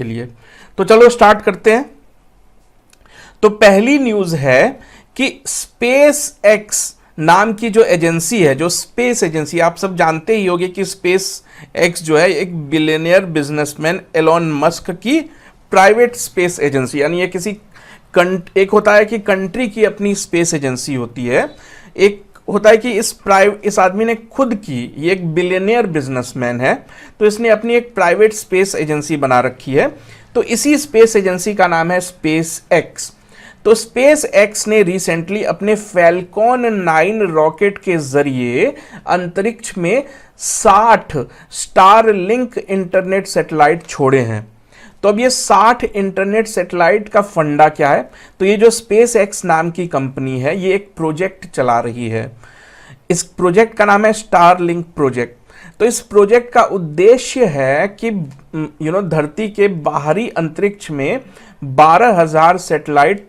के लिए। तो चलो स्टार्ट करते हैं। तो पहली न्यूज है कि स्पेस एक्स नाम की जो एजेंसी है, जो स्पेस एजेंसी, आप सब जानते ही होंगे कि स्पेस एक्स जो है एक बिलियनियर बिजनेसमैन एलोन मस्क की प्राइवेट स्पेस एजेंसी, यानी ये किसी एक होता है कि कंट्री की अपनी स्पेस एजेंसी होती है, एक होता है कि इस आदमी ने खुद की, ये एक बिलियनियर बिजनेसमैन है तो इसने अपनी एक प्राइवेट स्पेस एजेंसी बना रखी है। तो इसी स्पेस एजेंसी का नाम है स्पेस एक्स। तो स्पेस एक्स ने रिसेंटली अपने फैल्कॉन 9 रॉकेट के जरिए अंतरिक्ष में 60 स्टारलिंक इंटरनेट सैटेलाइट छोड़े हैं। तो अब ये 60 इंटरनेट सैटेलाइट का फंडा क्या है? तो ये जो स्पेस एक्स नाम की कंपनी है, ये एक प्रोजेक्ट चला रही है। इस प्रोजेक्ट का नाम है स्टारलिंक प्रोजेक्ट। तो इस प्रोजेक्ट का उद्देश्य है कि धरती के बाहरी अंतरिक्ष में 12,000 सैटेलाइट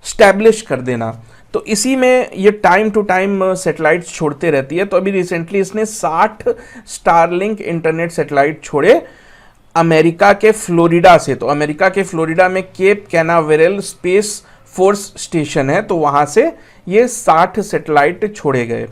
स्टैब्लिश कर देना। तो इसी में ये टाइम टू टाइम सैटेलाइट छोड़ते रहती है। तो अभी रिसेंटली इसने 60 स्टारलिंक इंटरनेट सैटेलाइट छोड़े अमेरिका के फ्लोरिडा से। तो अमेरिका के फ्लोरिडा में Cape Canaveral space force station है, तो वहां से ये 60 सैटेलाइट छोड़े गए।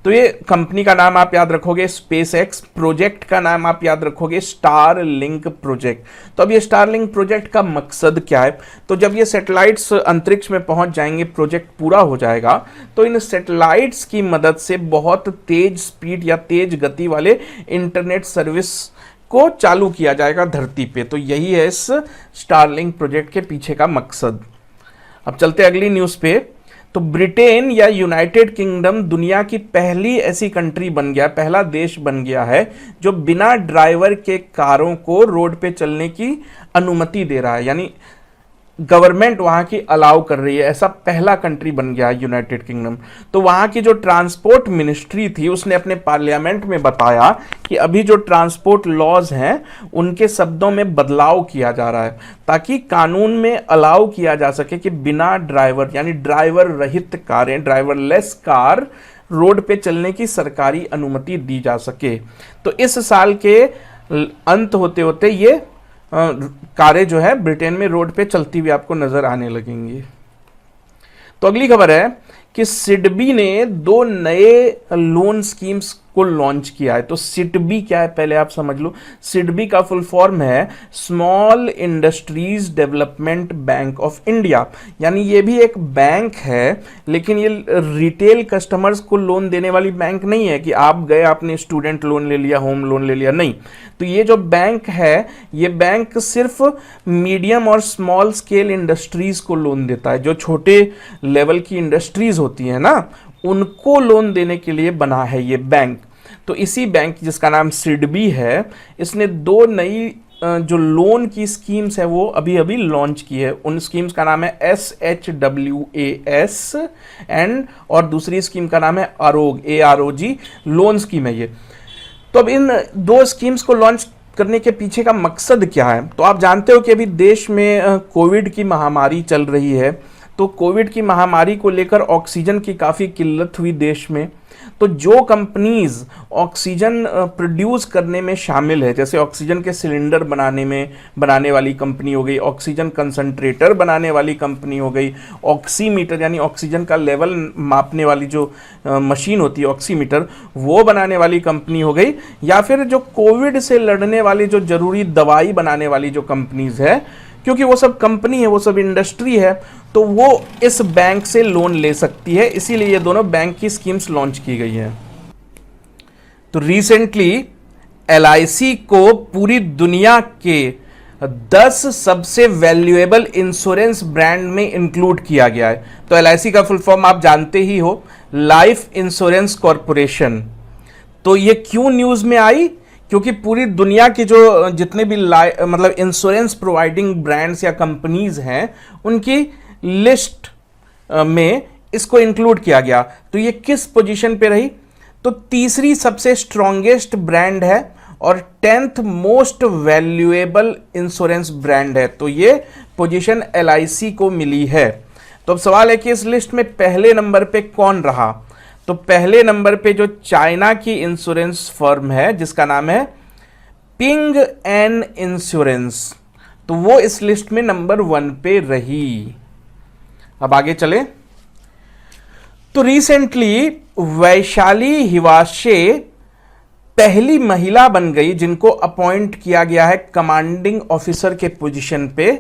तो ये कंपनी का नाम आप याद रखोगे स्पेस एक्स, प्रोजेक्ट का नाम आप याद रखोगे स्टारलिंक प्रोजेक्ट। तो अब ये स्टारलिंक प्रोजेक्ट का मकसद क्या है? तो जब ये सैटेलाइट्स अंतरिक्ष में पहुंच जाएंगे, प्रोजेक्ट पूरा हो जाएगा, तो इन सैटेलाइट्स की मदद से बहुत तेज स्पीड या तेज गति वाले इंटरनेट सर्विस को चालू किया जाएगा धरती पे। तो यही है इस स्टारलिंक प्रोजेक्ट के पीछे का मकसद। अब चलते अगली न्यूज़ पे। तो ब्रिटेन या यूनाइटेड किंगडम दुनिया की पहली ऐसी कंट्री बन गया, पहला देश बन गया है जो बिना ड्राइवर के कारों को रोड पे चलने की अनुमति दे रहा है, यानी गवर्नमेंट वहां की अलाउ कर रही है। ऐसा पहला कंट्री बन गया है यूनाइटेड किंगडम। तो वहां की जो ट्रांसपोर्ट मिनिस्ट्री थी उसने अपने पार्लियामेंट में बताया कि अभी जो ट्रांसपोर्ट लॉज हैं उनके शब्दों में बदलाव किया जा रहा है ताकि कानून में अलाउ किया जा सके कि बिना ड्राइवर, यानी ड्राइवर रहित कारें, ड्राइवरलेस कार रोड पे चलने की सरकारी अनुमति दी जा सके। तो इस साल के अंत होते होते ये कारें जो है ब्रिटेन में रोड पे चलती हुई आपको नजर आने लगेंगी। तो अगली खबर है कि सिडबी ने 2 नए लोन स्कीम्स को लॉन्च किया है। तो सिडबी क्या है पहले आप समझ लो। सिडबी का फुल फॉर्म है small industries development bank of India, यानी ये भी एक बैंक है, लेकिन ये रिटेल कस्टमर्स को लोन देने वाली बैंक नहीं है कि आप गए आपने स्टूडेंट लोन ले लिया, होम लोन ले लिया, नहीं। तो ये जो बैंक है, ये बैंक सिर्फ मीडियम और स्मॉल स्केल इंडस्ट्रीज को लोन देता है। जो छोटे लेवल की इंडस्ट्रीज होती है ना, उनको लोन देने के लिए बना है ये बैंक। तो इसी बैंक जिसका नाम सिडबी है, इसने 2 नई जो लोन की स्कीम्स है वो अभी अभी लॉन्च की है। उन स्कीम्स का नाम है SHWAS एंड और दूसरी स्कीम का नाम है AROG, AROG लोन स्कीम है ये। तो अब इन 2 स्कीम्स को लॉन्च करने के पीछे का मकसद क्या है? तो आप जानते हो कि अभी देश में कोविड की महामारी चल रही है। तो कोविड की महामारी को लेकर ऑक्सीजन की काफ़ी किल्लत हुई देश में। तो जो कंपनीज ऑक्सीजन प्रोड्यूस करने में शामिल है, जैसे ऑक्सीजन के सिलेंडर बनाने वाली कंपनी हो गई, ऑक्सीजन कंसंट्रेटर बनाने वाली कंपनी हो गई, ऑक्सीमीटर यानी ऑक्सीजन का लेवल मापने वाली जो मशीन होती है ऑक्सीमीटर, वो बनाने वाली कंपनी हो गई, या फिर जो कोविड से लड़ने वाली जो जरूरी दवाई बनाने वाली जो कंपनीज है, क्योंकि वो सब कंपनी है, वो सब इंडस्ट्री है, तो वो इस बैंक से लोन ले सकती है। इसीलिए ये दोनों बैंक की स्कीम्स लॉन्च की गई है। तो रिसेंटली LIC को पूरी दुनिया के 10 सबसे वैल्यूएबल इंश्योरेंस ब्रांड में इंक्लूड किया गया है। तो LIC का फुल फॉर्म आप जानते ही हो, लाइफ इंश्योरेंस कॉरपोरेशन। तो ये क्यों न्यूज में आई? क्योंकि पूरी दुनिया की जो जितने भी मतलब इंश्योरेंस प्रोवाइडिंग ब्रांड्स या कंपनीज हैं, उनकी लिस्ट में इसको इंक्लूड किया गया। तो ये किस पोजीशन पे रही? तो तीसरी सबसे स्ट्रॉन्गेस्ट ब्रांड है और 10th most valuable insurance brand है। तो ये पोजीशन LIC को मिली है। तो अब सवाल है कि इस लिस्ट में पहले नंबर पे कौन रहा? तो पहले नंबर पे जो चाइना की इंश्योरेंस फर्म है जिसका नाम है पिंग एन इंश्योरेंस। तो वो इस लिस्ट में नंबर 1 पे रही। अब आगे चले तो रिसेंटली वैशाली हिवाशे पहली महिला बन गई जिनको अपॉइंट किया गया है कमांडिंग ऑफिसर के पोजीशन पे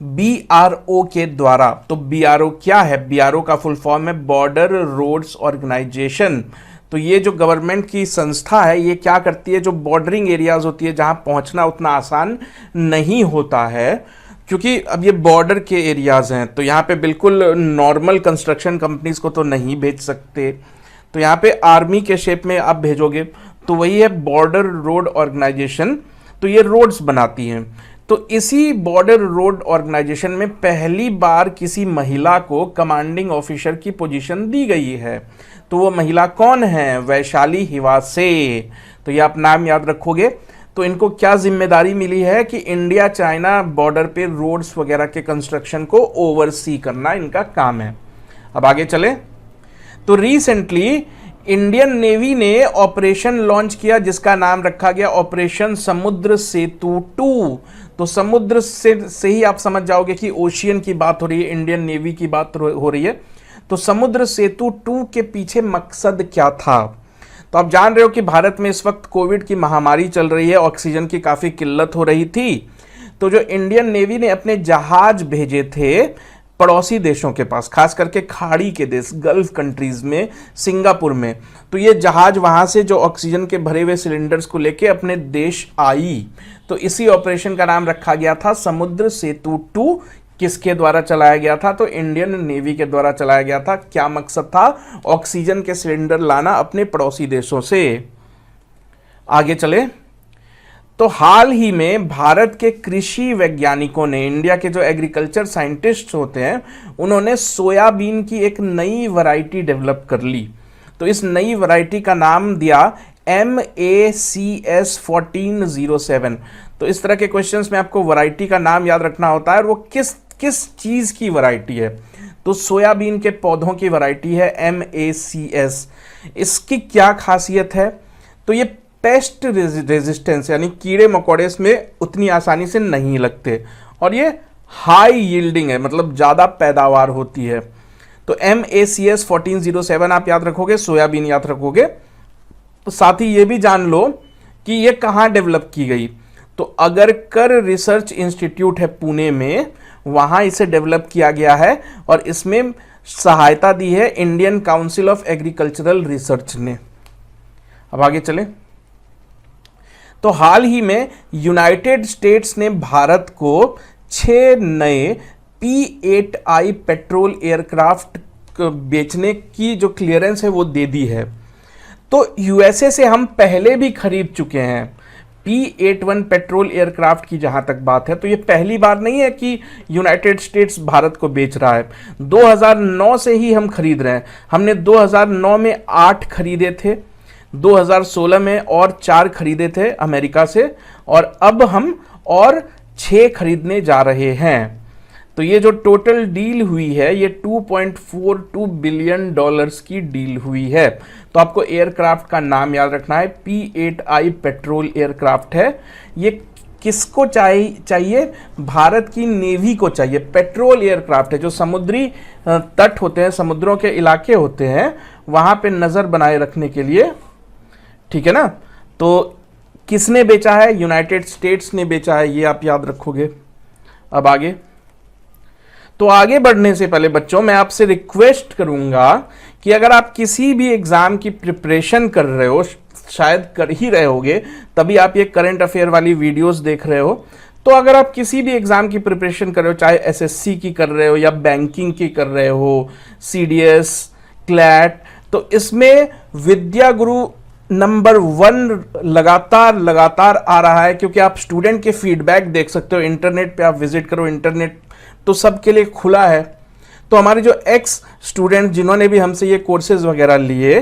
बीआरओ के द्वारा। तो बीआरओ क्या है? बीआरओ का फुल फॉर्म है बॉर्डर रोड्स ऑर्गेनाइजेशन। तो ये जो गवर्नमेंट की संस्था है ये क्या करती है, जो बॉर्डरिंग एरियाज होती है जहां पहुंचना उतना आसान नहीं होता है, क्योंकि अब ये बॉर्डर के एरियाज हैं, तो यहाँ पे बिल्कुल नॉर्मल कंस्ट्रक्शन कंपनीज को तो नहीं भेज सकते, तो यहाँ पे आर्मी के शेप में आप भेजोगे, तो वही है बॉर्डर रोड ऑर्गेनाइजेशन। तो ये रोड्स बनाती हैं। तो इसी बॉर्डर रोड ऑर्गेनाइजेशन में पहली बार किसी महिला को कमांडिंग ऑफिसर की पोजीशन दी गई है। तो वो महिला कौन है? वैशाली हिवासे। तो ये आप नाम याद रखोगे। तो इनको क्या जिम्मेदारी मिली है कि इंडिया चाइना बॉर्डर पे रोड्स वगैरह के कंस्ट्रक्शन को ओवरसी करना इनका काम है। अब आगे चले तो रिसेंटली इंडियन नेवी ने ऑपरेशन लॉन्च किया जिसका नाम रखा गया ऑपरेशन समुद्र सेतु 2। तो समुद्र से ही आप समझ जाओगे कि ओशियन की बात हो रही है, इंडियन नेवी की बात हो रही है। तो समुद्र सेतु 2 के पीछे मकसद क्या था? तो आप जान रहे हो कि भारत में इस वक्त कोविड की महामारी चल रही है, ऑक्सीजन की काफी किल्लत हो रही थी। तो जो इंडियन नेवी ने अपने जहाज भेजे थे पड़ोसी देशों के पास, खास करके खाड़ी के देश, गल्फ कंट्रीज में, सिंगापुर में, तो ये जहाज वहां से जो ऑक्सीजन के भरे हुए सिलेंडर्स को लेके अपने देश आई। तो इसी ऑपरेशन का नाम रखा गया था समुद्र सेतु 2। किसके द्वारा चलाया गया था? तो इंडियन नेवी के द्वारा चलाया गया था। क्या मकसद था? ऑक्सीजन के सिलेंडर लाना अपने पड़ोसी देशों से। आगे चले तो हाल ही में भारत के कृषि वैज्ञानिकों ने, इंडिया के जो एग्रीकल्चर साइंटिस्ट होते हैं, उन्होंने सोयाबीन की एक नई वैरायटी डेवलप कर ली। तो इस नई वैरायटी का नाम दिया MACS 1407। तो इस तरह के क्वेश्चंस में आपको वैरायटी का नाम याद रखना होता है और वो किस चीज की वैरायटी है। तो सोयाबीन के पौधों की वैरायटी है MACS। इसकी क्या खासियत है? तो ये पेस्ट रेजिस्टेंस यानी कीड़े मकोड़े इसमें उतनी आसानी से नहीं लगते और ये हाई यील्डिंग है, मतलब ज़्यादा पैदावार होती है। तो MACS 1407 आप याद रखोगे, सोयाबीन याद रखोगे। तो साथ ही ये भी जान लो कि ये कहाँ डेवलप की गई। तो अगरकर रिसर्च इंस्टीट्यूट है पुणे में, वहाँ इसे डेवलप किया गया है और इसमें सहायता दी है Indian council of agricultural research ने। अब आगे चलें तो हाल ही में यूनाइटेड स्टेट्स ने भारत को 6 नए P8I पेट्रोल एयरक्राफ्ट बेचने की जो क्लियरेंस है वो दे दी है। तो यूएसए से हम पहले भी खरीद चुके हैं P81 पेट्रोल एयरक्राफ्ट की। जहां तक बात है तो ये पहली बार नहीं है कि यूनाइटेड स्टेट्स भारत को बेच रहा है। 2009 से ही हम खरीद रहे हैं। हमने 2009 में 8 खरीदे थे, 2016 में और 4 खरीदे थे अमेरिका से, और अब हम और 6 खरीदने जा रहे हैं। तो ये जो टोटल डील हुई है ये $2.42 बिलियन की डील हुई है। तो आपको एयरक्राफ्ट का नाम याद रखना है, P8I पेट्रोल एयरक्राफ्ट है। ये किसको चाहिए? भारत की नेवी को चाहिए। पेट्रोल एयरक्राफ्ट है, जो समुद्री तट होते हैं, समुद्रों के इलाके होते हैं, वहां पे नजर बनाए रखने के लिए, ठीक है ना। तो किसने बेचा है? यूनाइटेड स्टेट्स ने बेचा है, ये आप याद रखोगे। अब आगे तो आगे बढ़ने से पहले बच्चों मैं आपसे रिक्वेस्ट करूंगा कि अगर आप किसी भी एग्जाम की प्रिपरेशन कर रहे हो, शायद कर ही रहे होगे तभी आप ये करंट अफेयर वाली वीडियोस देख रहे हो, तो अगर आप किसी भी एग्जाम की प्रिपरेशन कर रहे हो, चाहे एसएससी की कर रहे हो या बैंकिंग की कर रहे हो, सीडीएस, क्लैट, तो इसमें विद्या गुरु नंबर 1 लगातार आ रहा है, क्योंकि आप स्टूडेंट के फीडबैक देख सकते हो। इंटरनेट पे आप विजिट करो, इंटरनेट तो सबके लिए खुला है। तो हमारे जो एक्स स्टूडेंट जिन्होंने भी हमसे ये कोर्सेज वगैरह लिए,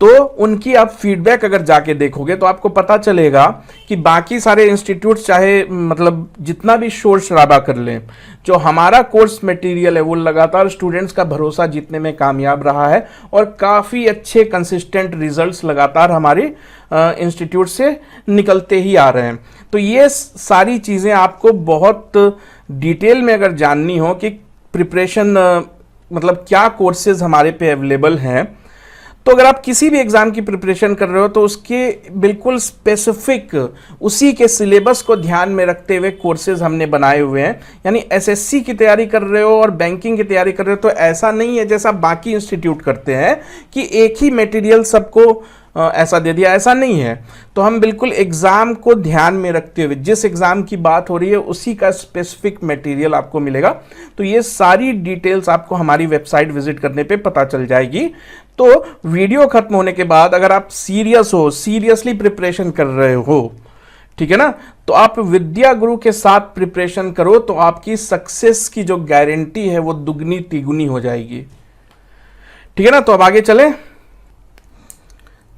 तो उनकी आप फीडबैक अगर जाके देखोगे तो आपको पता चलेगा कि बाकी सारे इंस्टीट्यूट चाहे मतलब जितना भी शोर शराबा कर लें, जो हमारा कोर्स मटेरियल है वो लगातार स्टूडेंट्स का भरोसा जीतने में कामयाब रहा है और काफ़ी अच्छे कंसिस्टेंट रिजल्ट्स लगातार हमारे इंस्टीट्यूट से निकलते ही आ रहे हैं। तो ये सारी चीज़ें आपको बहुत डिटेल में अगर जाननी हो कि प्रिपरेशन मतलब क्या कोर्सेज हमारे पे अवेलेबल हैं, तो अगर आप किसी भी एग्जाम की प्रिपरेशन कर रहे हो तो उसके बिल्कुल स्पेसिफिक उसी के सिलेबस को ध्यान में रखते हुए कोर्सेज हमने बनाए हुए हैं। यानी एसएससी की तैयारी कर रहे हो और बैंकिंग की तैयारी कर रहे हो तो ऐसा नहीं है जैसा बाकी इंस्टीट्यूट करते हैं कि एक ही मटेरियल सबको ऐसा दे दिया, ऐसा नहीं है। तो हम बिल्कुल एग्जाम को ध्यान में रखते हुए जिस एग्जाम की बात हो रही है उसी का स्पेसिफिक मटेरियल आपको मिलेगा। तो ये सारी डिटेल्स आपको हमारी वेबसाइट विजिट करने पे पता चल जाएगी। तो वीडियो खत्म होने के बाद अगर आप सीरियस हो, सीरियसली प्रिपरेशन कर रहे हो, ठीक है ना, तो आप विद्या गुरु के साथ प्रिपरेशन करो तो आपकी सक्सेस की जो गारंटी है वो दुगनी तिगुनी हो जाएगी। ठीक है ना, तो अब आगे चले।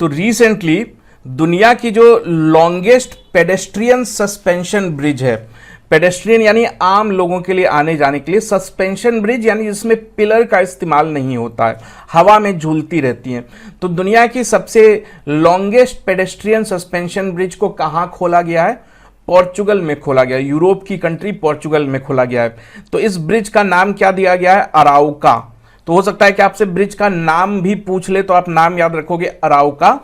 तो रिसेंटली दुनिया की जो लॉन्गेस्ट पेडेस्ट्रियन सस्पेंशन ब्रिज है, पेडेस्ट्रियन यानी आम लोगों के लिए आने जाने के लिए, सस्पेंशन ब्रिज यानी जिसमें पिलर का इस्तेमाल नहीं होता है, हवा में झूलती रहती हैं, तो दुनिया की सबसे लॉन्गेस्ट पेडेस्ट्रियन सस्पेंशन ब्रिज को कहाँ खोला गया है? पोर्चुगल में खोला गया, यूरोप की कंट्री पोर्चुगल में खोला गया है। तो इस ब्रिज का नाम क्या दिया गया है? अराउका। तो हो सकता है कि आपसे ब्रिज का नाम भी पूछ ले तो आप नाम याद रखोगे अराउका,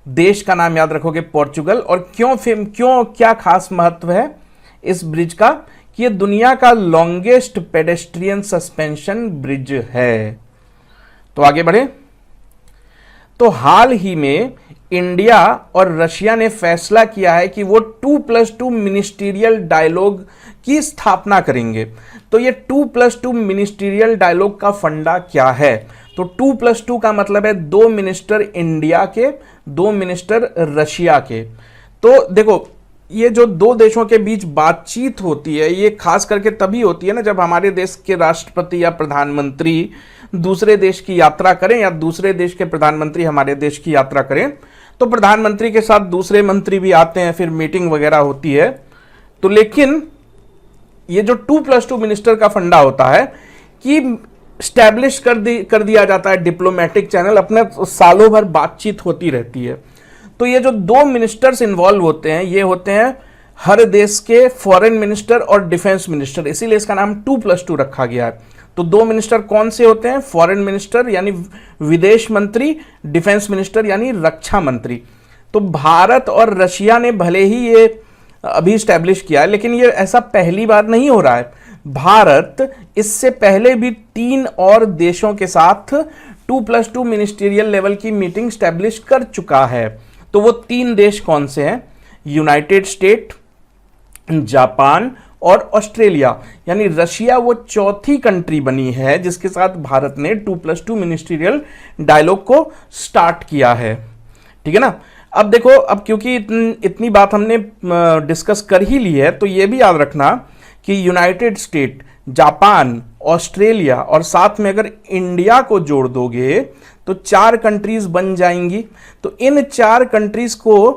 देश का नाम याद रखोगे पोर्चुगल। और क्यों क्या खास महत्व है इस ब्रिज का कि ये दुनिया का लॉन्गेस्ट पेडेस्ट्रियन सस्पेंशन ब्रिज है। तो आगे बढ़े। तो हाल ही में इंडिया और रशिया ने फैसला किया है कि वो 2+2 मिनिस्टीरियल डायलॉग की स्थापना करेंगे। तो ये 2+2 मिनिस्टीरियल डायलॉग का फंडा क्या है? तो 2+2 का मतलब है 2 मिनिस्टर इंडिया के, 2 मिनिस्टर रशिया के। तो देखो, ये जो दो देशों के बीच बातचीत होती है ये खास करके तभी होती है ना जब हमारे देश के राष्ट्रपति या प्रधानमंत्री दूसरे देश की यात्रा करें या दूसरे देश के प्रधानमंत्री हमारे देश की यात्रा करें। तो प्रधानमंत्री के साथ दूसरे मंत्री भी आते हैं, फिर मीटिंग वगैरह होती है। तो लेकिन ये जो 2+2 मिनिस्टर का फंडा होता है कि स्टैब्लिश कर दिया जाता है डिप्लोमेटिक चैनल, अपने सालों भर बातचीत होती रहती है। तो ये जो 2 मिनिस्टर्स इन्वॉल्व होते हैं ये होते हैं हर देश के फॉरेन मिनिस्टर और डिफेंस मिनिस्टर, इसीलिए इसका नाम 2+2 रखा गया है। तो 2 मिनिस्टर कौन से होते हैं? फॉरेन मिनिस्टर यानी विदेश मंत्री, डिफेंस मिनिस्टर यानी रक्षा मंत्री। तो भारत और रशिया ने भले ही ये अभी स्टैब्लिश किया है लेकिन ये ऐसा पहली बार नहीं हो रहा है। भारत इससे पहले भी 3 और देशों के साथ 2+2 मिनिस्टीरियल लेवल की मीटिंग स्टैब्लिश कर चुका है। तो वो 3 देश कौन से हैं? यूनाइटेड स्टेट, जापान और ऑस्ट्रेलिया। यानी रशिया वो चौथी कंट्री बनी है जिसके साथ भारत ने 2+2 मिनिस्टीरियल डायलॉग को स्टार्ट किया है। ठीक है ना। अब देखो, अब क्योंकि इतनी बात हमने डिस्कस कर ही ली है तो ये भी याद रखना कि यूनाइटेड स्टेट, जापान, ऑस्ट्रेलिया और साथ में अगर इंडिया को जोड़ दोगे तो 4 कंट्रीज बन जाएंगी। तो इन 4 कंट्रीज को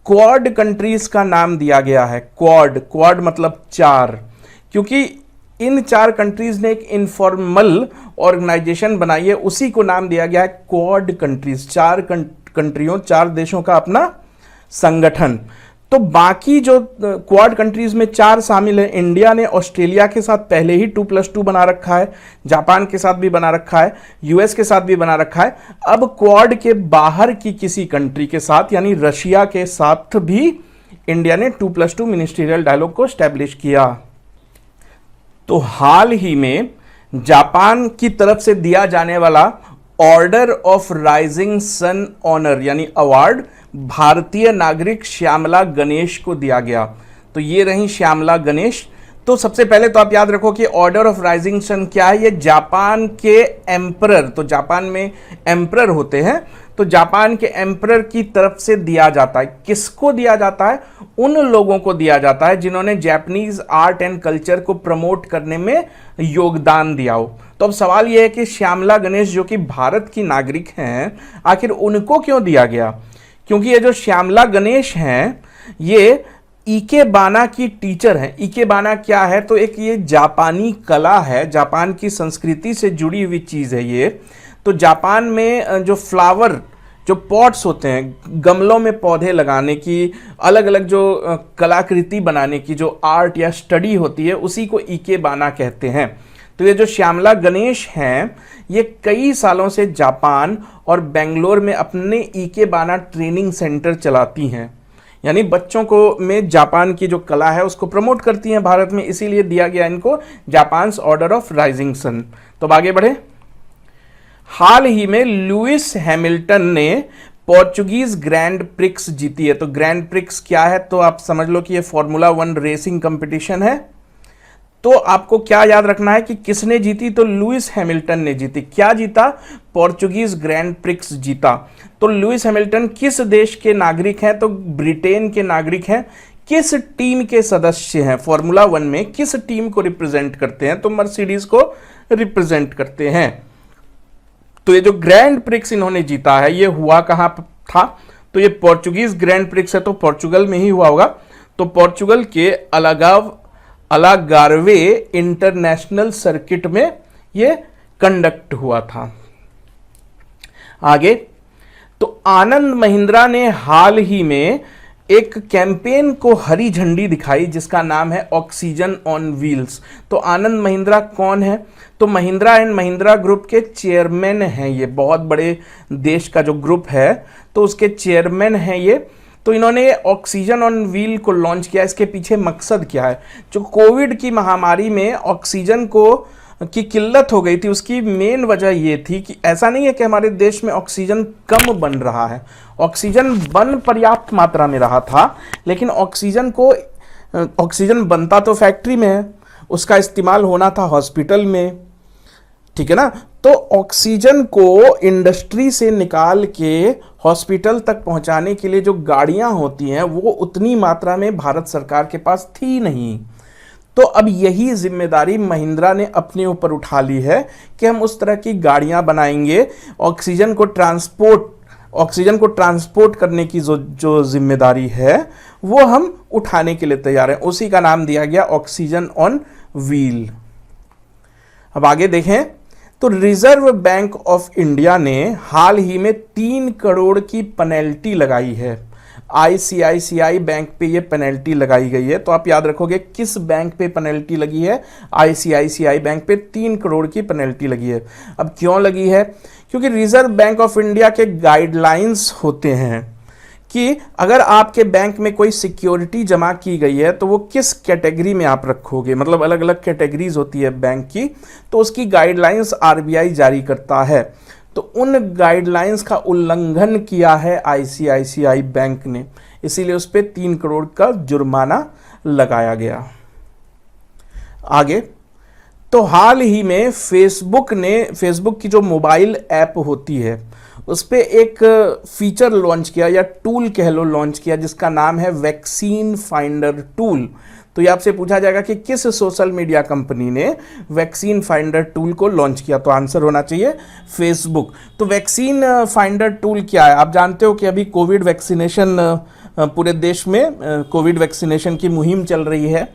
क्वाड कंट्रीज का नाम दिया गया है। क्वाड मतलब 4, क्योंकि इन 4 कंट्रीज ने एक इनफॉर्मल ऑर्गेनाइजेशन बनाई है, उसी को नाम दिया गया है क्वाड कंट्रीज। 4 कंट्रियों, 4 देशों का अपना संगठन। तो बाकी जो क्वाड कंट्रीज में 4 शामिल है, इंडिया ने ऑस्ट्रेलिया के साथ पहले ही 2+2 बना रखा है, जापान के साथ भी बना रखा है, यूएस के साथ भी बना रखा है। अब क्वाड के बाहर की किसी कंट्री के साथ यानी रशिया के साथ भी इंडिया ने 2+2 मिनिस्टीरियल डायलॉग को स्टैब्लिश किया। तो हाल ही में जापान की तरफ से दिया जाने वाला order of rising sun honour यानी अवार्ड भारतीय नागरिक श्यामला गणेश को दिया गया। तो ये रही श्यामला गणेश। तो सबसे पहले तो आप याद रखो कि ऑर्डर ऑफ राइजिंग सन क्या है? ये जापान के एम्परर, तो जापान में एम्परर होते हैं, तो जापान के एम्परर की तरफ से दिया जाता है। किसको दिया जाता है? उन लोगों को दिया जाता है जिन्होंने जापानीज आर्ट एंड कल्चर को प्रमोट करने में योगदान दिया हो। तो अब सवाल यह है कि श्यामला गणेश जो कि भारत की नागरिक हैं, आखिर उनको क्यों दिया गया? क्योंकि ये जो श्यामला गणेश हैं ये इकेबाना की टीचर हैं। इकेबाना क्या है? तो एक ये जापानी कला है, जापान की संस्कृति से जुड़ी हुई चीज़ है ये। तो जापान में जो जो पॉट्स होते हैं, गमलों में पौधे लगाने की, अलग अलग जो कलाकृति बनाने की जो आर्ट या स्टडी होती है, उसी को इकेबाना कहते हैं। तो ये जो श्यामला गणेश हैं, ये कई सालों से जापान और बेंगलोर में अपने इकेबाना ट्रेनिंग सेंटर चलाती हैं, यानी बच्चों को में जापान की जो कला है उसको प्रमोट करती हैं भारत में, इसीलिए दिया गया इनको Japan's order of rising sun. तो अब आगे बढ़े। हाल ही में लुइस हैमिल्टन ने पोर्चुगीज ग्रैंड प्रिक्स जीती है। तो ग्रैंड प्रिक्स क्या है, तो आप समझ लो कि ये फॉर्मूला 1 रेसिंग कंपटीशन है। तो आपको क्या याद रखना है कि किसने जीती, तो लुइस हैमिल्टन ने जीती। क्या जीता, पोर्चुगीज ग्रैंड प्रिक्स जीता। तो लुइस हैमिल्टन किस देश के नागरिक हैं, तो ब्रिटेन के नागरिक हैं। किस टीम के सदस्य हैं, फॉर्मूला 1 में किस टीम को रिप्रेजेंट करते हैं, तो मर्सिडीज को रिप्रेजेंट करते हैं। तो ये जो ग्रैंड प्रिक्स इन्होंने जीता है, ये हुआ कहां था, तो ये पोर्चुगीज ग्रैंड प्रिक्स है, तो पोर्चुगल में ही हुआ होगा। तो पोर्चुगल के अलागारवे इंटरनेशनल सर्किट में ये कंडक्ट हुआ था। आगे, तो आनंद महिंद्रा ने हाल ही में एक कैंपेन को हरी झंडी दिखाई जिसका नाम है ऑक्सीजन ऑन व्हील्स। तो आनंद महिंद्रा कौन है, तो महिंद्रा एंड महिंद्रा ग्रुप के चेयरमैन हैं, ये बहुत बड़े देश का जो ग्रुप है तो उसके चेयरमैन हैं ये। तो इन्होंने ऑक्सीजन ऑन व्हील को लॉन्च किया। इसके पीछे मकसद क्या है, जो कोविड की महामारी में ऑक्सीजन की किल्लत हो गई थी, उसकी मेन वजह ये थी कि ऐसा नहीं है कि हमारे देश में ऑक्सीजन कम बन रहा है, ऑक्सीजन बन पर्याप्त मात्रा में रहा था, लेकिन ऑक्सीजन बनता तो फैक्ट्री में है, उसका इस्तेमाल होना था हॉस्पिटल में, ठीक है ना। तो ऑक्सीजन को इंडस्ट्री से निकाल के हॉस्पिटल तक पहुंचाने के लिए जो गाड़ियां होती हैं वो उतनी मात्रा में भारत सरकार के पास थी नहीं। तो अब यही जिम्मेदारी महिंद्रा ने अपने ऊपर उठा ली है कि हम उस तरह की गाड़ियां बनाएंगे, ऑक्सीजन को ट्रांसपोर्ट करने की जो जिम्मेदारी है वो हम उठाने के लिए तैयार हैं। उसी का नाम दिया गया ऑक्सीजन ऑन व्हील। अब आगे देखें, तो रिजर्व बैंक ऑफ इंडिया ने हाल ही में 3 करोड़ की पेनल्टी लगाई है। आईसीआईसीआई बैंक पे ये पेनल्टी लगाई गई है। तो आप याद रखोगे किस बैंक पे पेनल्टी लगी है, आईसीआईसीआई बैंक पे 3 करोड़ की पेनल्टी लगी है। अब क्यों लगी है, क्योंकि रिजर्व बैंक ऑफ इंडिया के गाइडलाइंस होते हैं कि अगर आपके बैंक में कोई सिक्योरिटी जमा की गई है तो वो किस कैटेगरी में आप रखोगे, मतलब अलग अलग कैटेगरीज होती है बैंक की, तो उसकी गाइडलाइंस आरबीआई जारी करता है। तो उन गाइडलाइंस का उल्लंघन किया है आईसीआईसीआई बैंक ने, इसीलिए उस पर 3 करोड़ का जुर्माना लगाया गया। आगे, तो हाल ही में फेसबुक की जो मोबाइल ऐप होती है उस पर एक फीचर लॉन्च किया या टूल कह लो लॉन्च किया जिसका नाम है वैक्सीन फाइंडर टूल। तो ये आपसे पूछा जाएगा कि किस सोशल मीडिया कंपनी ने वैक्सीन फाइंडर टूल को लॉन्च किया, तो आंसर होना चाहिए फेसबुक। तो वैक्सीन फाइंडर टूल क्या है, आप जानते हो कि अभी कोविड वैक्सीनेशन पूरे देश में कोविड वैक्सीनेशन की मुहिम चल रही है।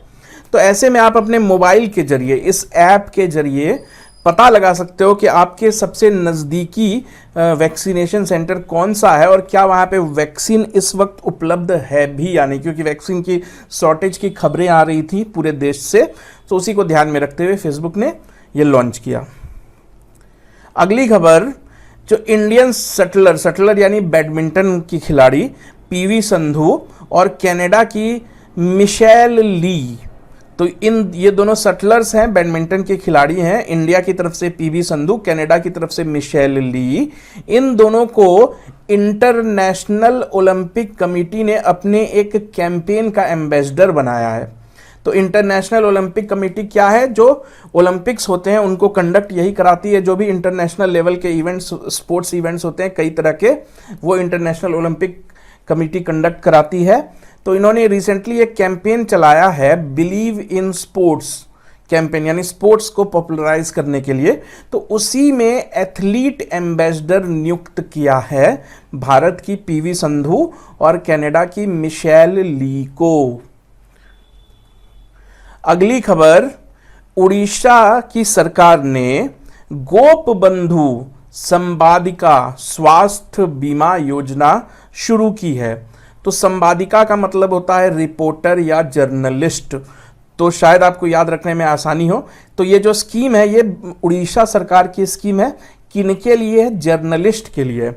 तो ऐसे में आप अपने मोबाइल के जरिए, इस ऐप के जरिए पता लगा सकते हो कि आपके सबसे नज़दीकी वैक्सीनेशन सेंटर कौन सा है और क्या वहाँ पे वैक्सीन इस वक्त उपलब्ध है भी या नहीं, क्योंकि वैक्सीन की शॉर्टेज की खबरें आ रही थी पूरे देश से। तो उसी को ध्यान में रखते हुए फेसबुक ने ये लॉन्च किया। अगली खबर, जो इंडियन शटलर यानी बैडमिंटन की खिलाड़ी पीवी संधू और कनाडा की मिशेल ली, तो ये दोनों शटलर्स हैं, बैडमिंटन के खिलाड़ी हैं। इंडिया की तरफ से पीवी संधू, कनाडा की तरफ से मिशेल ली। इन दोनों को इंटरनेशनल ओलंपिक कमेटी ने अपने एक कैंपेन का एम्बेसडर बनाया है। तो इंटरनेशनल ओलंपिक कमेटी क्या है, जो ओलंपिक्स होते हैं उनको कंडक्ट यही कराती है, जो भी इंटरनेशनल लेवल के इवेंट्स, स्पोर्ट्स इवेंट्स होते हैं कई तरह के, वो इंटरनेशनल ओलंपिक कमेटी कंडक्ट कराती है। तो इन्होंने रिसेंटली एक कैंपेन चलाया है, बिलीव इन स्पोर्ट्स कैंपेन, यानी स्पोर्ट्स को पॉपुलराइज करने के लिए। तो उसी में एथलीट एम्बेसडर नियुक्त किया है भारत की पीवी संधू और कनाडा की मिशेल ली को। अगली खबर, उड़ीसा की सरकार ने गोप बंधु संवादिका स्वास्थ्य बीमा योजना शुरू की है। तो संवादिका का मतलब होता है रिपोर्टर या जर्नलिस्ट, तो शायद आपको याद रखने में आसानी हो। तो ये जो स्कीम है ये उड़ीसा सरकार की स्कीम है। किनके लिए है? जर्नलिस्ट के लिए।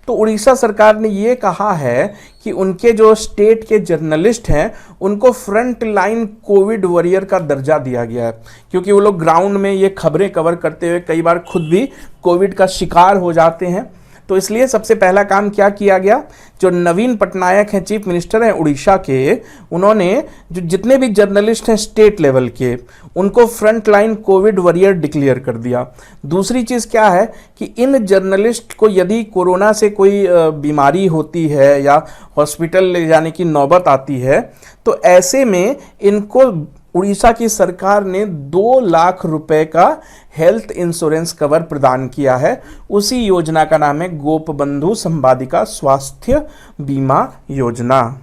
तो उड़ीसा सरकार ने ये कहा है कि उनके जो स्टेट के जर्नलिस्ट हैं उनको फ्रंट लाइन कोविड वॉरियर का दर्जा दिया गया है, क्योंकि वो लोग ग्राउंड में ये खबरें कवर करते हुए कई बार खुद भी कोविड का शिकार हो जाते हैं। तो इसलिए सबसे पहला काम क्या किया गया, जो नवीन पटनायक हैं, चीफ मिनिस्टर हैं उड़ीसा के, उन्होंने जो जितने भी जर्नलिस्ट हैं स्टेट लेवल के, उनको front line Covid warrior declare कर दिया। दूसरी चीज़ क्या है कि इन जर्नलिस्ट को यदि कोरोना से कोई बीमारी होती है या हॉस्पिटल ले जाने की नौबत आती है, तो ऐसे में इनको उड़ीसा की सरकार ने 2 लाख रुपए का हेल्थ इंश्योरेंस कवर प्रदान किया है। उसी योजना का नाम है गोपबंधु संवादिका स्वास्थ्य बीमा योजना।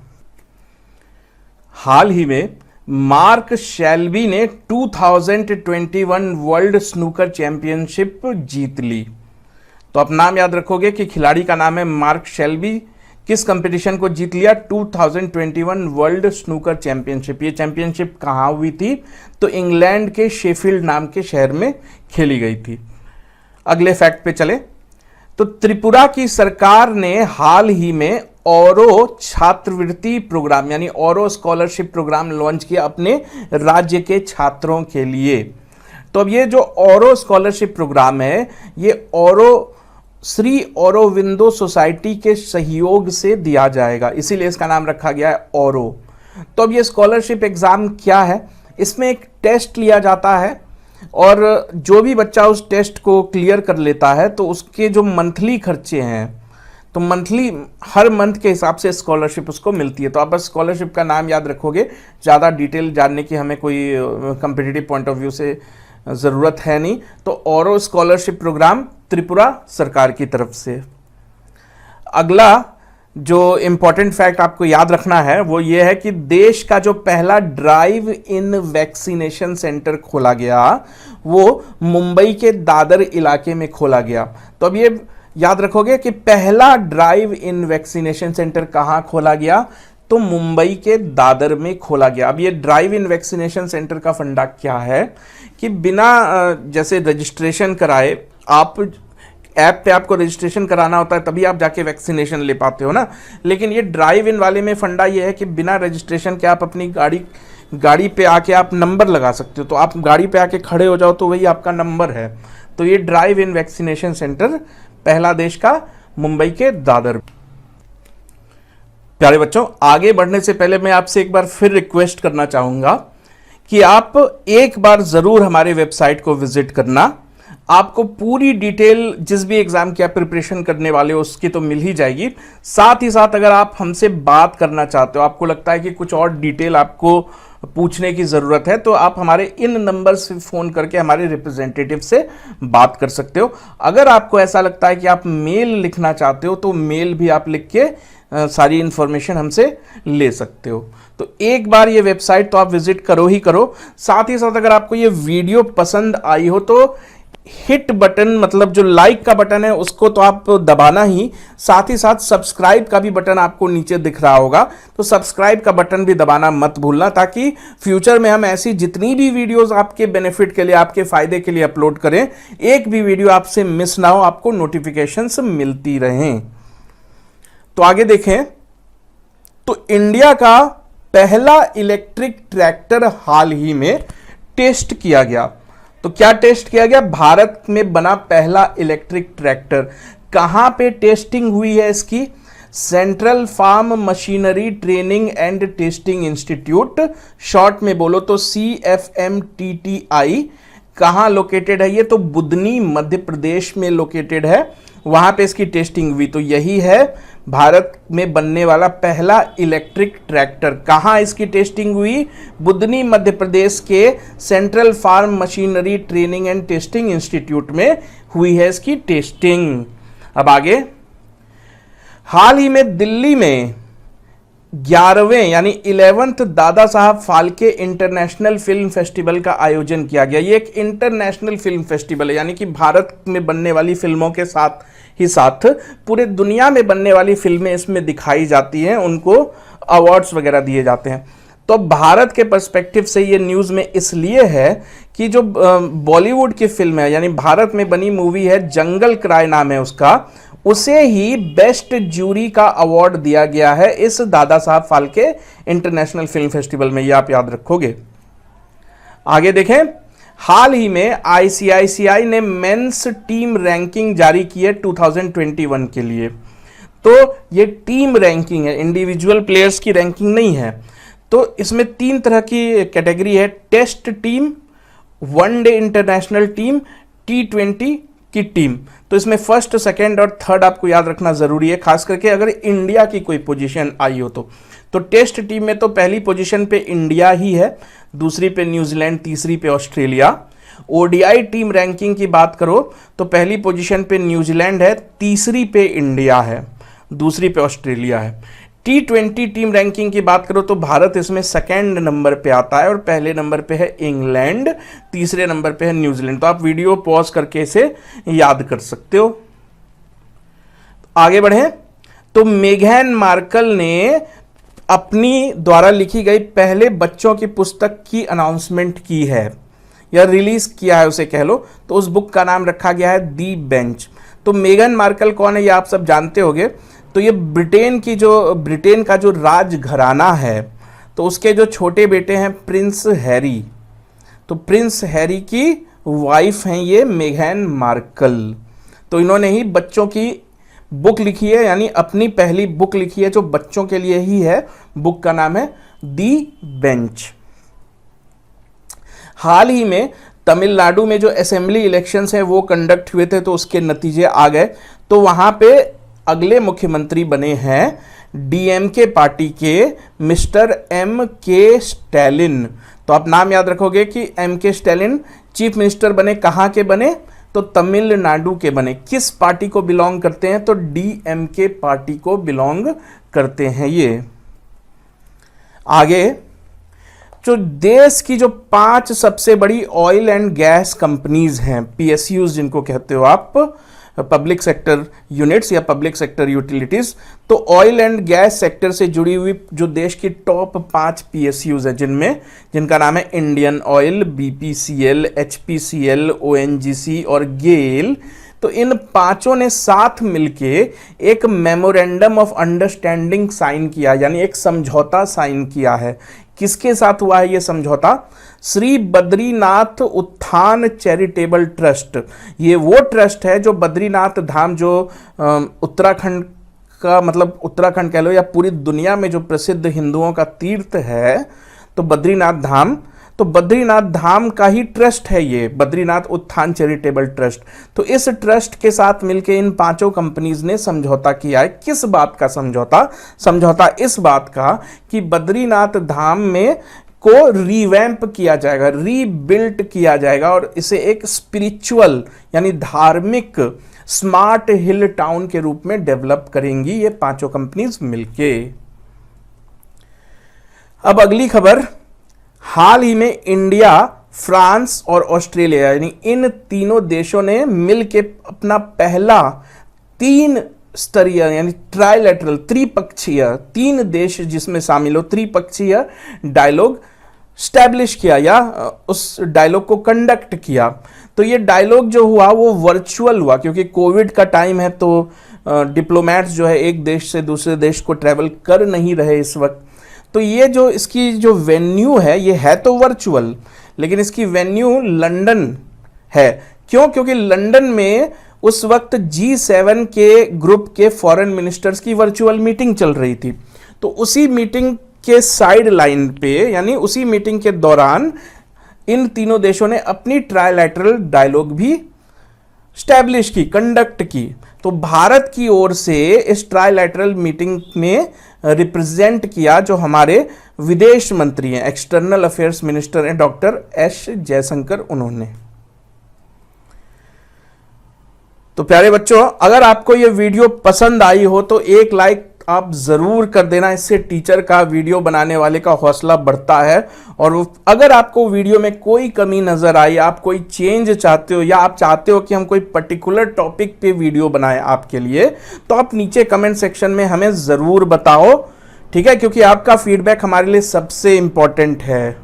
हाल ही में मार्क शेल्बी ने 2021 वर्ल्ड स्नूकर चैंपियनशिप जीत ली। तो आप नाम याद रखोगे कि खिलाड़ी का नाम है मार्क शेल्बी। किस कंपटीशन को जीत लिया? 2021 वर्ल्ड स्नूकर चैंपियनशिप। ये चैंपियनशिप कहाँ हुई थी? तो इंग्लैंड के शेफील्ड नाम के शहर में खेली गई थी। अगले फैक्ट पे चले तो त्रिपुरा की सरकार ने हाल ही में औरो छात्रवृत्ति प्रोग्राम यानी औरो स्कॉलरशिप प्रोग्राम लॉन्च किया अपने राज्य के छात्रों के लिए। तो अब ये जो औरो स्कॉलरशिप प्रोग्राम है ये औरो श्री औरोबिंदो सोसाइटी के सहयोग से दिया जाएगा, इसीलिए इसका नाम रखा गया है औरो। तो अब ये स्कॉलरशिप एग्जाम क्या है? इसमें एक टेस्ट लिया जाता है और जो भी बच्चा उस टेस्ट को क्लियर कर लेता है तो उसके जो मंथली खर्चे हैं, तो मंथली हर मंथ के हिसाब से स्कॉलरशिप उसको मिलती है। तो आप बस स्कॉलरशिप का नाम याद रखोगे, ज़्यादा डिटेल जानने की हमें कोई कंपिटिटिव पॉइंट ऑफ व्यू से ज़रूरत है नहीं। तो औरो स्कॉलरशिप प्रोग्राम त्रिपुरा सरकार की तरफ से। अगला जो इंपॉर्टेंट फैक्ट आपको याद रखना है वो ये है कि देश का जो पहला ड्राइव इन वैक्सीनेशन सेंटर खोला गया वो मुंबई के दादर इलाके में खोला गया। तो अब ये याद रखोगे कि पहला ड्राइव इन वैक्सीनेशन सेंटर कहाँ खोला गया? तो मुंबई के दादर में खोला गया। अब ये ड्राइव इन वैक्सीनेशन सेंटर का फंडा क्या है कि बिना जैसे रजिस्ट्रेशन कराए, आप ऐप पे आपको रजिस्ट्रेशन कराना होता है तभी आप जाके वैक्सीनेशन ले पाते हो ना, लेकिन ये ड्राइव इन वाले में फंडा ये है कि बिना रजिस्ट्रेशन के आप अपनी गाड़ी पे आके आप नंबर लगा सकते हो। तो आप गाड़ी पे आके खड़े हो जाओ तो वही आपका नंबर है। तो ये ड्राइव इन वैक्सीनेशन सेंटर पहला देश का मुंबई के दादर। प्यारे बच्चों, आगे बढ़ने से पहले मैं आपसे एक बार फिर रिक्वेस्ट करना चाहूंगा कि आप एक बार जरूर हमारे वेबसाइट को विजिट करना। आपको पूरी डिटेल जिस भी एग्जाम की आप प्रिपरेशन करने वाले हो उसकी तो मिल ही जाएगी। साथ ही साथ अगर आप हमसे बात करना चाहते हो, आपको लगता है कि कुछ और डिटेल आपको पूछने की ज़रूरत है, तो आप हमारे इन नंबर से फ़ोन करके हमारे रिप्रेजेंटेटिव से बात कर सकते हो। अगर आपको ऐसा लगता है कि आप मेल लिखना चाहते हो तो मेल भी आप लिख के सारी इंफॉर्मेशन हमसे ले सकते हो। तो एक बार ये वेबसाइट तो आप विजिट करो ही करो। साथ ही साथ अगर आपको ये वीडियो पसंद आई हो तो हिट बटन, मतलब जो लाइक का बटन है उसको तो आप दबाना ही, साथ ही साथ सब्सक्राइब का भी बटन आपको नीचे दिख रहा होगा, तो सब्सक्राइब का बटन भी दबाना मत भूलना, ताकि फ्यूचर में हम ऐसी जितनी भी वीडियोस आपके बेनिफिट के लिए, आपके फायदे के लिए अपलोड करें, एक भी वीडियो आपसे मिस ना हो, आपको नोटिफिकेशंस मिलती रहें। तो आगे देखें तो इंडिया का पहला इलेक्ट्रिक ट्रैक्टर हाल ही में टेस्ट किया गया। तो क्या टेस्ट किया गया? भारत में बना पहला इलेक्ट्रिक ट्रैक्टर। कहां पे टेस्टिंग हुई है इसकी? Central farm machinery training and testing institute, short में बोलो तो CFMTTI। कहां लोकेटेड है ये? तो बुदनी मध्य प्रदेश में लोकेटेड है, वहां पे इसकी टेस्टिंग हुई। तो यही है भारत में बनने वाला पहला इलेक्ट्रिक ट्रैक्टर। कहां इसकी टेस्टिंग हुई? बुदनी मध्य प्रदेश के central farm machinery training and testing institute में हुई है इसकी टेस्टिंग। अब आगे, हाल ही में दिल्ली में 11वें यानी 11th Dada Saheb Phalke international film festival का आयोजन किया गया। ये एक इंटरनेशनल फिल्म फेस्टिवल है, यानी कि भारत में बनने वाली फिल्मों के साथ ही साथ पूरे दुनिया में बनने वाली फिल्में इसमें दिखाई जाती हैं, उनको अवार्ड्स वगैरह दिए जाते हैं। तो भारत के पर्सपेक्टिव से ये न्यूज़ में इसलिए है कि जो बॉलीवुड की फिल्म है, यानी भारत में बनी मूवी है जंगल क्राई नाम है उसका, उसे ही बेस्ट ज्यूरी का अवार्ड दिया गया है इस Dada Saheb Phalke international film festival में। ये आप याद रखोगे। आगे देखें, हाल ही में आईसीआईसीआई ने मेंस टीम रैंकिंग जारी की है 2021 के लिए। तो ये टीम रैंकिंग है, इंडिविजुअल प्लेयर्स की रैंकिंग नहीं है। तो इसमें 3 तरह की कैटेगरी है, test team, one day international team, T20 की टीम। तो इसमें फर्स्ट, सेकंड और थर्ड आपको याद रखना जरूरी है, खास करके अगर इंडिया की कोई पोजीशन आई हो तो टेस्ट टीम में तो पहली पोजीशन पे इंडिया ही है, दूसरी पे न्यूजीलैंड, तीसरी पे ऑस्ट्रेलिया। ओडीआई टीम रैंकिंग की बात करो तो पहली पोजीशन पे न्यूजीलैंड है, तीसरी पे इंडिया है, दूसरी पे ऑस्ट्रेलिया है। T20 टीम रैंकिंग की बात करो तो भारत इसमें सेकंड नंबर पे आता है और पहले नंबर पे है इंग्लैंड, तीसरे नंबर पे है न्यूजीलैंड। तो आप वीडियो पॉज करके इसे याद कर सकते हो। आगे बढ़ें तो मेघन मार्कल ने अपनी द्वारा लिखी गई पहले बच्चों की पुस्तक की अनाउंसमेंट की है या रिलीज किया है उसे कह लो। तो उस बुक का नाम रखा गया है दी बेंच। तो मेघन मार्कल कौन है ये आप सब जानते होंगे। तो ये ब्रिटेन का जो राज घराना है, तो उसके जो छोटे बेटे हैं प्रिंस हैरी, तो प्रिंस हैरी की वाइफ हैं ये मेघन मार्कल। तो इन्होंने ही बच्चों की बुक लिखी है, यानी अपनी पहली बुक लिखी है जो बच्चों के लिए ही है। बुक का नाम है दी बेंच। हाल ही में तमिलनाडु में जो असेंबली इलेक्शंस हैं वो कंडक्ट हुए थे, तो उसके नतीजे आ गए। तो वहां पे अगले मुख्यमंत्री बने हैं डीएमके पार्टी के मिस्टर M.K. स्टैलिन। तो आप नाम याद रखोगे कि M.K. स्टैलिन चीफ मिनिस्टर बने, कहां के बने तो तमिलनाडु के बने। किस पार्टी को बिलोंग करते हैं तो डीएमके पार्टी को बिलोंग करते हैं ये। आगे जो देश की जो 5 सबसे बड़ी ऑयल एंड गैस कंपनीज हैं, PSUs जिनको कहते हो आप, पब्लिक सेक्टर यूनिट्स या पब्लिक सेक्टर यूटिलिटीज, तो ऑयल एंड गैस सेक्टर से जुड़ी हुई जो देश की टॉप 5 PSUs है जिनका नाम है Indian oil, BPCL, HPCL, ONGC और गेल। तो इन पांचों ने साथ मिलके एक मेमोरेंडम ऑफ अंडरस्टैंडिंग साइन किया, यानी एक समझौता साइन किया है। किसके साथ हुआ है ये समझौता? श्री बद्रीनाथ उत्थान चैरिटेबल ट्रस्ट। ये वो ट्रस्ट है जो बद्रीनाथ धाम, जो उत्तराखंड का, मतलब उत्तराखंड कह लो या पूरी दुनिया में जो प्रसिद्ध हिंदुओं का तीर्थ है, तो बद्रीनाथ धाम, तो बद्रीनाथ धाम का ही ट्रस्ट है ये, बद्रीनाथ उत्थान चैरिटेबल ट्रस्ट। तो इस ट्रस्ट के साथ मिलके इन पांचों कंपनीज ने समझौता किया है। किस बात का समझौता? समझौता इस बात का कि बद्रीनाथ धाम में को रिवैम्प किया जाएगा, रीबिल्ट किया जाएगा और इसे एक स्पिरिचुअल यानी धार्मिक स्मार्ट हिल टाउन के रूप में डेवलप करेंगी ये पांचों कंपनीज मिलके। अब अगली खबर, हाल ही में इंडिया, फ्रांस और ऑस्ट्रेलिया यानी इन तीनों देशों ने मिलके अपना पहला 3 स्तरीय यानी ट्राइलेटरल, त्रिपक्षीय, 3 देश जिसमें शामिल हो, त्रिपक्षीय डायलॉग स्टैब्लिश किया या उस डायलॉग को कंडक्ट किया। तो ये डायलॉग जो हुआ वो वर्चुअल हुआ, क्योंकि कोविड का टाइम है तो डिप्लोमेट्स जो है एक देश से दूसरे देश को ट्रैवल कर नहीं रहे इस वक्त। तो ये जो इसकी जो वेन्यू है ये है तो वर्चुअल, लेकिन इसकी वेन्यू लंदन है। क्यों? क्योंकि लंदन में उस वक्त G7 के ग्रुप के फॉरेन मिनिस्टर्स की वर्चुअल मीटिंग चल रही थी। तो उसी मीटिंग के साइड लाइन पे यानी उसी मीटिंग के दौरान इन तीनों देशों ने अपनी ट्राइलैटरल डायलॉग भी स्टैब्लिश की, कंडक्ट की। तो भारत की ओर से इस ट्राइलैटरल मीटिंग में रिप्रेजेंट किया जो हमारे विदेश मंत्री हैं, एक्सटर्नल अफेयर्स मिनिस्टर हैं डॉक्टर एस जयशंकर, उन्होंने। तो प्यारे बच्चों, अगर आपको यह वीडियो पसंद आई हो तो एक लाइक आप ज़रूर कर देना। इससे टीचर का, वीडियो बनाने वाले का हौसला बढ़ता है। और अगर आपको वीडियो में कोई कमी नज़र आई, आप कोई चेंज चाहते हो, या आप चाहते हो कि हम कोई पर्टिकुलर टॉपिक पे वीडियो बनाएं आपके लिए, तो आप नीचे कमेंट सेक्शन में हमें ज़रूर बताओ, ठीक है, क्योंकि आपका फीडबैक हमारे लिए सबसे इंपॉर्टेंट है।